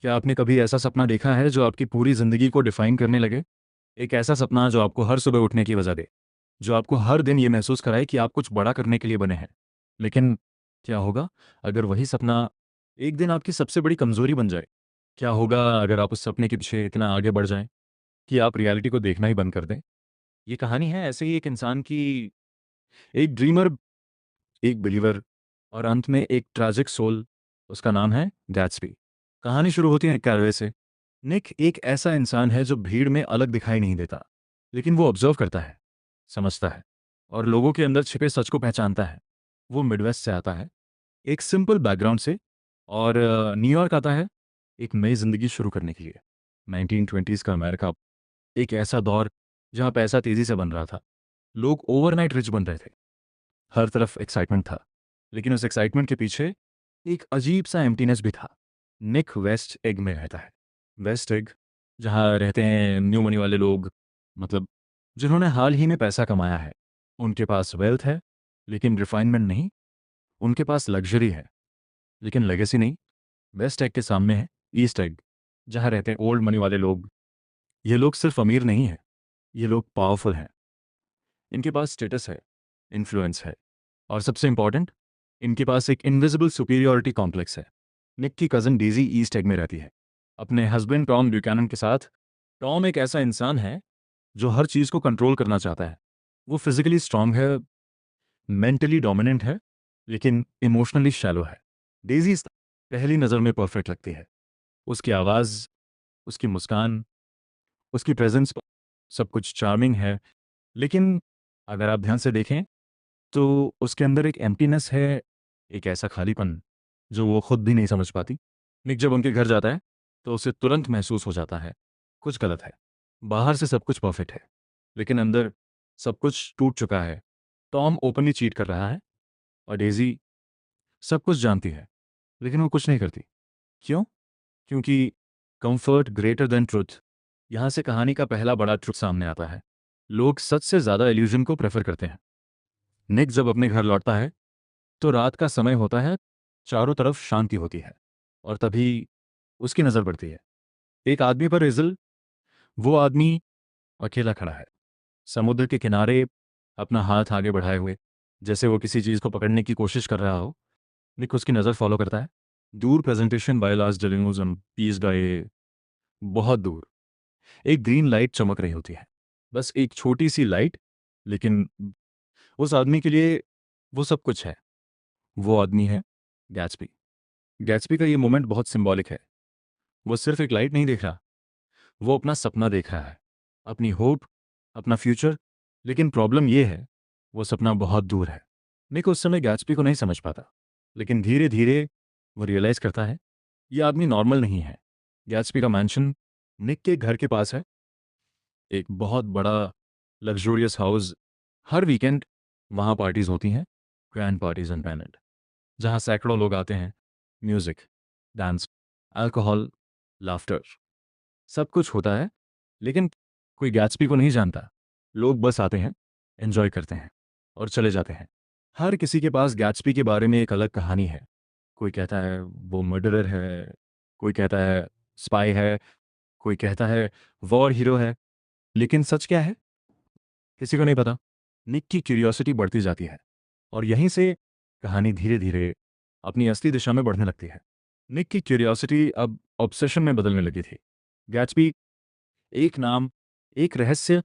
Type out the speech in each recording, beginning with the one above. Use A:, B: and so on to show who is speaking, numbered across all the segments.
A: क्या आपने कभी ऐसा सपना देखा है जो आपकी पूरी ज़िंदगी को डिफाइन करने लगे? एक ऐसा सपना जो आपको हर सुबह उठने की वजह दे, जो आपको हर दिन ये महसूस कराए कि आप कुछ बड़ा करने के लिए बने हैं। लेकिन क्या होगा अगर वही सपना एक दिन आपकी सबसे बड़ी कमज़ोरी बन जाए? क्या होगा अगर आप उस सपने के पीछे इतना आगे बढ़ जाएँ कि आप रियलिटी को देखना ही बंद कर दें? ये कहानी है ऐसे ही एक इंसान की, एक ड्रीमर, एक बिलीवर और अंत में एक ट्रैजिक सोल। उसका नाम है गैट्सबी। कहानी शुरू होती है कैरवे से। निक एक ऐसा इंसान है जो भीड़ में अलग दिखाई नहीं देता, लेकिन वो ऑब्जर्व करता है, समझता है और लोगों के अंदर छिपे सच को पहचानता है। वो मिडवेस्ट से आता है, एक सिंपल बैकग्राउंड से, और न्यूयॉर्क आता है एक नई जिंदगी शुरू करने के लिए। 1920s का अमेरिका, एक ऐसा दौर जहां पैसा तेजी से बन रहा था, लोग ओवरनाइट रिच बन रहे थे, हर तरफ एक्साइटमेंट था। लेकिन उस एक्साइटमेंट के पीछे एक अजीब सा एम्प्टीनेस भी था। निक वेस्ट एग में रहता है। वेस्ट एग, जहाँ रहते हैं न्यू मनी वाले लोग, मतलब जिन्होंने हाल ही में पैसा कमाया है। उनके पास वेल्थ है, लेकिन रिफाइनमेंट नहीं। उनके पास लग्जरी है, लेकिन लेगेसी नहीं। वेस्ट एग के सामने है ईस्ट एग, जहाँ रहते हैं ओल्ड मनी वाले लोग। ये लोग सिर्फ अमीर नहीं है, ये लोग पावरफुल हैं। इनके पास स्टेटस है, इन्फ्लुएंस है, और सबसे इंपॉर्टेंट, इनके पास एक इनविजिबल सुपीरियॉरिटी कॉम्प्लेक्स है। निक की कज़न डेजी ईस्ट एग में रहती है, अपने हस्बैंड टॉम ब्यूकैनन के साथ। टॉम एक ऐसा इंसान है जो हर चीज़ को कंट्रोल करना चाहता है। वो फिजिकली स्ट्रांग है, मेंटली डोमिनेंट है, लेकिन इमोशनली शैलो है। डेजी पहली नज़र में परफेक्ट लगती है। उसकी आवाज़, उसकी मुस्कान, उसकी प्रेजेंस, सब कुछ चार्मिंग है। लेकिन अगर आप ध्यान से देखें तो उसके अंदर एक एम्प्टीनेस है, एक ऐसा खालीपन जो वो खुद भी नहीं समझ पाती। निक जब उनके घर जाता है तो उसे तुरंत महसूस हो जाता है कुछ गलत है। बाहर से सब कुछ परफेक्ट है, लेकिन अंदर सब कुछ टूट चुका है। टॉम ओपनली चीट कर रहा है, और डेजी सब कुछ जानती है, लेकिन वो कुछ नहीं करती। क्यों? क्योंकि कंफर्ट ग्रेटर देन ट्रुथ। यहाँ से कहानी का पहला बड़ा ट्रुथ सामने आता है। लोग सच से ज़्यादा इल्यूजन को प्रेफर करते हैं। निक जब अपने घर लौटता है तो रात का समय होता है, चारों तरफ शांति होती है, और तभी उसकी नज़र पड़ती है एक आदमी पर। इजल, वो आदमी अकेला खड़ा है समुद्र के किनारे, अपना हाथ आगे बढ़ाए हुए, जैसे वो किसी चीज़ को पकड़ने की कोशिश कर रहा हो। निक उसकी नज़र फॉलो करता है। दूर प्रेजेंटेशन बाय लास्ट डेलिंगोजम पीस गाए, बहुत दूर एक ग्रीन लाइट चमक रही होती है, बस एक छोटी सी लाइट, लेकिन उस आदमी के लिए वो सब कुछ है। वो आदमी है गैट्सबी। गैट्सबी का ये मोमेंट बहुत सिंबॉलिक है। वो सिर्फ एक लाइट नहीं देख रहा, वो अपना सपना देख रहा है, अपनी होप, अपना फ्यूचर। लेकिन प्रॉब्लम ये है, वो सपना बहुत दूर है। निक उस समय गैट्सबी को नहीं समझ पाता, लेकिन धीरे धीरे वो रियलाइज करता है ये आदमी नॉर्मल नहीं है। गैट्सबी का मैंशन निक के घर के पास है, एक बहुत बड़ा लग्जूरियस हाउस। हर वीकेंड वहाँ पार्टीज होती हैं, ग्रैंड पार्टीज एंड पैनेट, जहाँ सैकड़ों लोग आते हैं। म्यूजिक, डांस, अल्कोहल, लाफ्टर, सब कुछ होता है। लेकिन कोई गैट्सबी को नहीं जानता। लोग बस आते हैं, एंजॉय करते हैं और चले जाते हैं। हर किसी के पास गैट्सबी के बारे में एक अलग कहानी है। कोई कहता है वो मर्डरर है, कोई कहता है स्पाई है, कोई कहता है वॉर हीरो है। लेकिन सच क्या है, किसी को नहीं पता। निक की क्यूरियोसिटी बढ़ती जाती है, और यहीं से कहानी धीरे धीरे अपनी असली दिशा में बढ़ने लगती है। निक की क्यूरियोसिटी अब ऑब्सेशन में बदलने लगी थी। गैट्सबी एक नाम, एक रहस्य,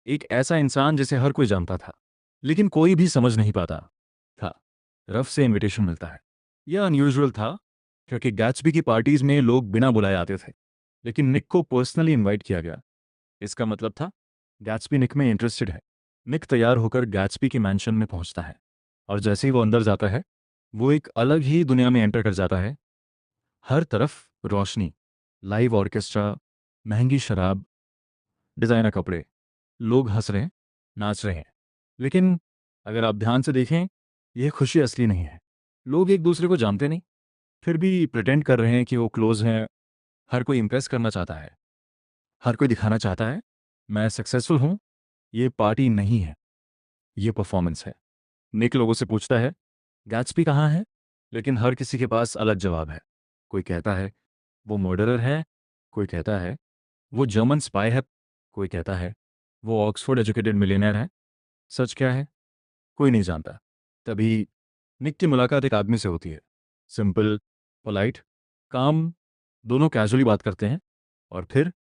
A: एक ऐसा इंसान जिसे हर कोई जानता था, लेकिन कोई भी समझ नहीं पाता था। रफ से इनविटेशन मिलता है। यह अनयूजुअल था, क्योंकि गैट्सबी की पार्टीज में लोग बिना बुलाए आते थे, लेकिन निक को पर्सनली इनवाइट किया गया। इसका मतलब था गैट्सबी निक में इंटरेस्टेड है। निक तैयार होकर गैट्सबी के मैंशन में पहुंचता है, और जैसे ही वो अंदर जाता है, वो एक अलग ही दुनिया में एंटर कर जाता है। हर तरफ रोशनी, लाइव ऑर्केस्ट्रा, महंगी शराब, डिज़ाइनर कपड़े, लोग हंस रहे हैं, नाच रहे हैं। लेकिन अगर आप ध्यान से देखें, यह खुशी असली नहीं है। लोग एक दूसरे को जानते नहीं, फिर भी प्रिटेंड कर रहे हैं कि वो क्लोज हैं। हर कोई इंप्रेस करना चाहता है, हर कोई दिखाना चाहता है मैं सक्सेसफुल हूँ। ये पार्टी नहीं है, ये परफॉर्मेंस है। निक लोगों से पूछता है गैट्सबी कहाँ है, लेकिन हर किसी के पास अलग जवाब है। कोई कहता है वो मर्डरर है, कोई कहता है। वो जर्मन स्पाई है, कोई कहता है। वो ऑक्सफोर्ड एजुकेटेड मिलियनर है। सच क्या है, कोई नहीं जानता। तभी निक की मुलाकात एक आदमी से होती है। सिंपल, पोलाइट, काम, दोनों कैजुअली बात करते हैं। और फिर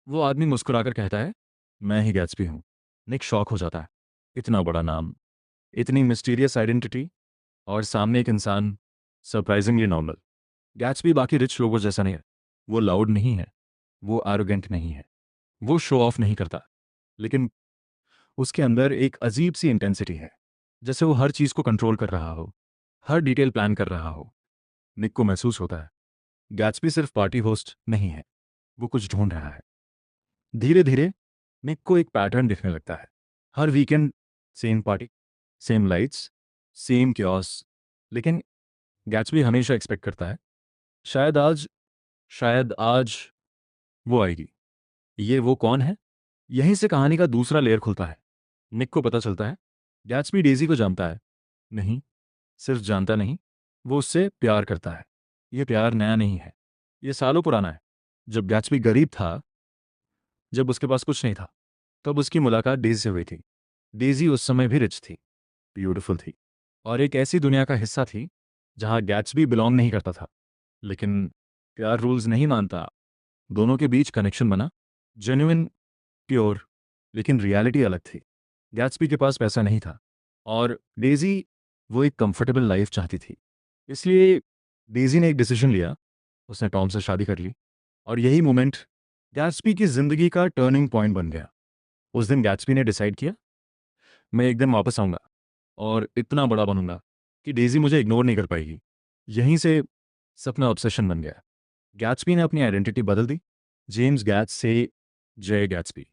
A: वो आदमी मुस्कुराकर कहता है, मैं ही गैट्सबी हूँ। निक शॉक हो जाता है। इतना बड़ा नाम, इतनी मिस्टीरियस आइडेंटिटी, और सामने एक इंसान सरप्राइजिंगली नॉर्मल। गैट्सबी बाकी रिच लोगों जैसा नहीं है। वो लाउड नहीं है, वो एरोगेंट नहीं है, वो शो ऑफ नहीं करता। लेकिन उसके अंदर एक अजीब सी इंटेंसिटी है, जैसे वो हर चीज़ को कंट्रोल कर रहा हो, हर डिटेल प्लान कर रहा हो। निक को महसूस होता है गैट्सबी सिर्फ पार्टी होस्ट नहीं है, वो कुछ ढूंढ रहा है। धीरे धीरे निक को एक पैटर्न दिखने लगता है। हर weekend same party, same lights, same chaos. लेकिन गैट्सबी हमेशा एक्सपेक्ट करता है, शायद आज, शायद आज वो आएगी। ये वो कौन है? यहीं से कहानी का दूसरा लेयर खुलता है। निक को पता चलता है गैट्सबी डेजी को जानता है। नहीं, सिर्फ जानता नहीं, वो उससे प्यार करता है। ये प्यार नया नहीं है, ये सालों पुराना है। जब गैट्सबी गरीब था, जब उसके पास कुछ नहीं था, तब उसकी मुलाकात डेजी से हुई थी। डेजी उस समय भी रिच थी, ब्यूटीफुल थी, और एक ऐसी दुनिया का हिस्सा थी जहां गैट्सबी बिलोंग नहीं करता था। लेकिन प्यार रूल्स नहीं मानता। दोनों के बीच कनेक्शन बना, जेन्युइन, प्योर। लेकिन रियलिटी अलग थी। गैट्सबी के पास पैसा नहीं था, और डेजी, वो एक कंफर्टेबल लाइफ चाहती थी। इसलिए डेजी ने एक डिसीजन लिया, उसने टॉम से शादी कर ली। और यही मोमेंट गैट्सबी की जिंदगी का टर्निंग पॉइंट बन गया। उस दिन गैट्सबी ने डिसाइड किया, मैं एक दिन वापस आऊंगा और इतना बड़ा बनूंगा कि डेजी मुझे इग्नोर नहीं कर पाएगी। यहीं से सपना ऑब्सेशन बन गया। गैट्सबी ने अपनी आइडेंटिटी बदल दी, जेम्स गैट्स से जय गैट्सबी।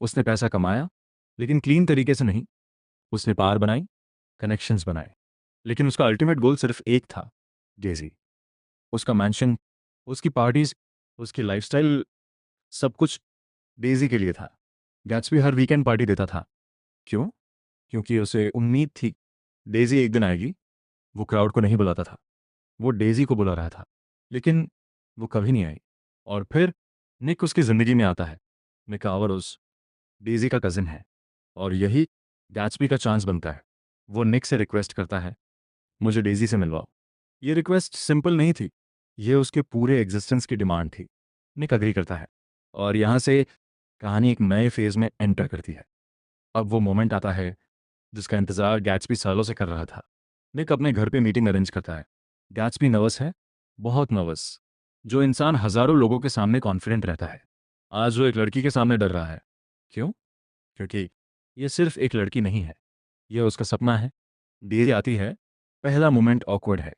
A: उसने पैसा कमाया, लेकिन क्लीन तरीके से नहीं। उसने पार बनाई, कनेक्शंस बनाए। लेकिन उसका अल्टीमेट गोल सिर्फ एक था, डेजी। उसका मैंशन, उसकी पार्टीज, उसकी लाइफस्टाइल, सब कुछ डेजी के लिए था। गैट्सबी हर वीकेंड पार्टी देता था। क्यों? क्योंकि उसे उम्मीद थी डेजी एक दिन आएगी। वो क्राउड को नहीं बुलाता था, वो डेजी को बुला रहा था। लेकिन वो कभी नहीं आई। और फिर निक उसकी ज़िंदगी में आता है। निक आवर डेजी का कज़िन है, और यही गैट्सबी का चांस बनता है। वो निक से रिक्वेस्ट करता है, मुझे डेजी से मिलवाओ। ये रिक्वेस्ट सिंपल नहीं थी, ये उसके पूरे एग्जिस्टेंस की डिमांड थी। निक अग्री करता है, और यहाँ से कहानी एक नए फेज में एंटर करती है। अब वो मोमेंट आता है जिसका इंतज़ार गैट्सबी सालों से कर रहा था। निक अपने घर पे मीटिंग अरेंज करता है। गैट्सबी नर्वस है, बहुत नर्वस। जो इंसान हज़ारों लोगों के सामने कॉन्फिडेंट रहता है, आज वो एक लड़की के सामने डर रहा है। क्यों? क्योंकि ये सिर्फ एक लड़की नहीं है, ये उसका सपना है। देर आती है, पहला मोमेंट ऑकवर्ड है।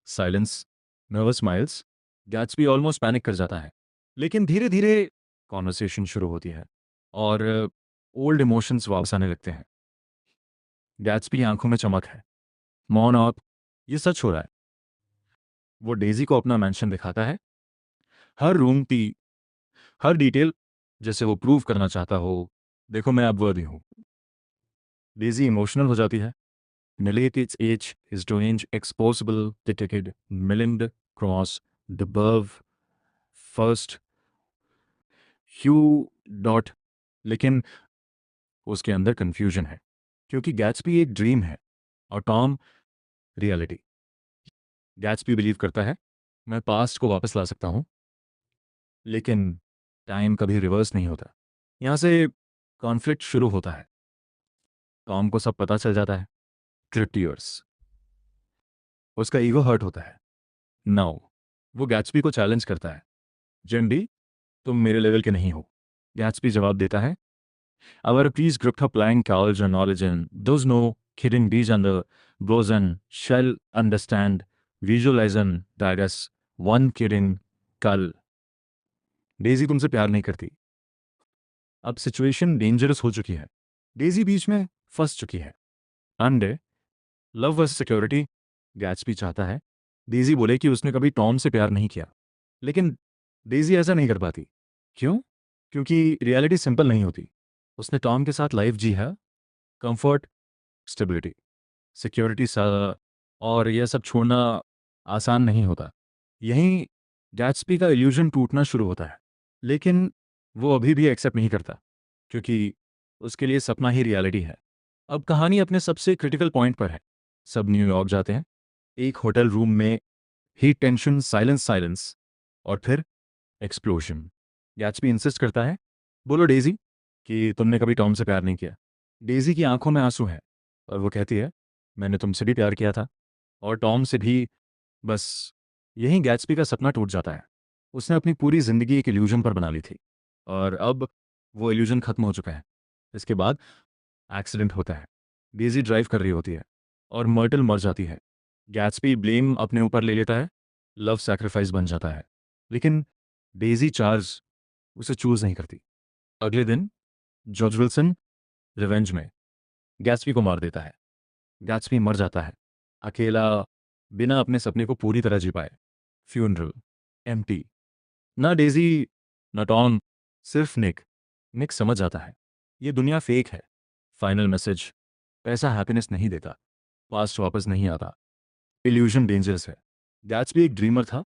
A: Silence, nervous smiles. Gatsby almost panic कर जाता है। लेकिन धीरे धीरे कॉन्वर्सेशन शुरू होती है, और ओल्ड इमोशंस वापस आने लगते हैं। गैट्सबी की आंखों में चमक है। मौन आप, ये सच हो रहा है। वो डेजी को अपना मैंशन दिखाता है, हर रूम की हर डिटेल, जैसे वो प्रूव करना चाहता हो, देखो मैं अब वर्दी हूँ। डेजी इमोशनल हो जाती है। Narrate its age, his range, exposable, detected, millimed, cross, the above, first, hue dot. लेकिन उसके अंदर कंफ्यूजन है, क्योंकि गैट्सबी एक ड्रीम है और टॉम रियलिटी। गैट्सबी बिलीव करता है, मैं पास्ट को वापस ला सकता हूँ, लेकिन टाइम कभी रिवर्स नहीं होता। यहाँ से कॉन्फ्लिक्ट शुरू होता है। टॉम को सब पता चल जाता है। ट्रिटियर्स, उसका ईगो हर्ट होता है। नाउ वो गैट्सबी को चैलेंज करता है, जेंडी, तुम मेरे लेवल के नहीं हो। गैट्सबी जवाब देता है, our peace group applying knowledge and knowledge and those know hidden bees and the blows and shall understand visualize and digest one kidding कल। डेजी तुमसे प्यार नहीं करती। अब सिचुएशन डेंजरस हो चुकी है। डेजी बीच में फंस चुकी है। अंडे, लव वर्सेस सिक्योरिटी। गैट्सबी चाहता है डेजी बोले कि उसने कभी टॉम से प्यार नहीं किया, लेकिन डेजी ऐसा नहीं कर पाती। क्यों? क्योंकि रियलिटी सिंपल नहीं होती। उसने टॉम के साथ लाइफ जी है, कंफर्ट, स्टेबिलिटी, सिक्योरिटी सा, और यह सब छोड़ना आसान नहीं होता। यहीं गैट्सबी का इल्यूजन टूटना शुरू होता है, लेकिन वो अभी भी एक्सेप्ट नहीं करता, क्योंकि उसके लिए सपना ही रियलिटी है। अब कहानी अपने सबसे क्रिटिकल पॉइंट पर है। सब न्यूयॉर्क जाते हैं, एक होटल रूम में हीट, टेंशन, साइलेंस साइलेंस, और फिर एक्सप्लोजन। गैट्सबी इंसिस्ट करता है, बोलो डेजी कि तुमने कभी टॉम से प्यार नहीं किया। डेजी की आंखों में आंसू हैं और वो कहती है, मैंने तुमसे भी प्यार किया था, और टॉम से भी। बस यहीं गैट्सबी का सपना टूट जाता है। उसने अपनी पूरी ज़िंदगी एक इल्यूजन पर बना ली थी, और अब वो इल्यूजन खत्म हो चुका है। इसके बाद एक्सीडेंट होता है। डेजी ड्राइव कर रही होती है और मर्टल मर जाती है। गैट्सबी ब्लेम अपने ऊपर ले लेता है, लव सैक्रिफाइस बन जाता है। लेकिन डेजी चार्ल्स उसे चूज नहीं करती। अगले दिन जॉर्ज विल्सन रिवेंज में गैट्सबी को मार देता है। गैट्सबी मर जाता है, अकेला, बिना अपने सपने को पूरी तरह जी पाए। Funeral empty. ना डेजी, ना टॉम, सिर्फ निक। निक समझ जाता है ये दुनिया फेक है। फाइनल मैसेज, पैसा हैप्पीनेस नहीं देता, पास्ट वापस नहीं आता, इल्यूजन डेंजरस है। गैट्सबी एक ड्रीमर था,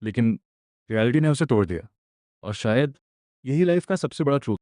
A: लेकिन रियलिटी ने उसे तोड़ दिया, और शायद यही लाइफ का सबसे बड़ा ट्रूथ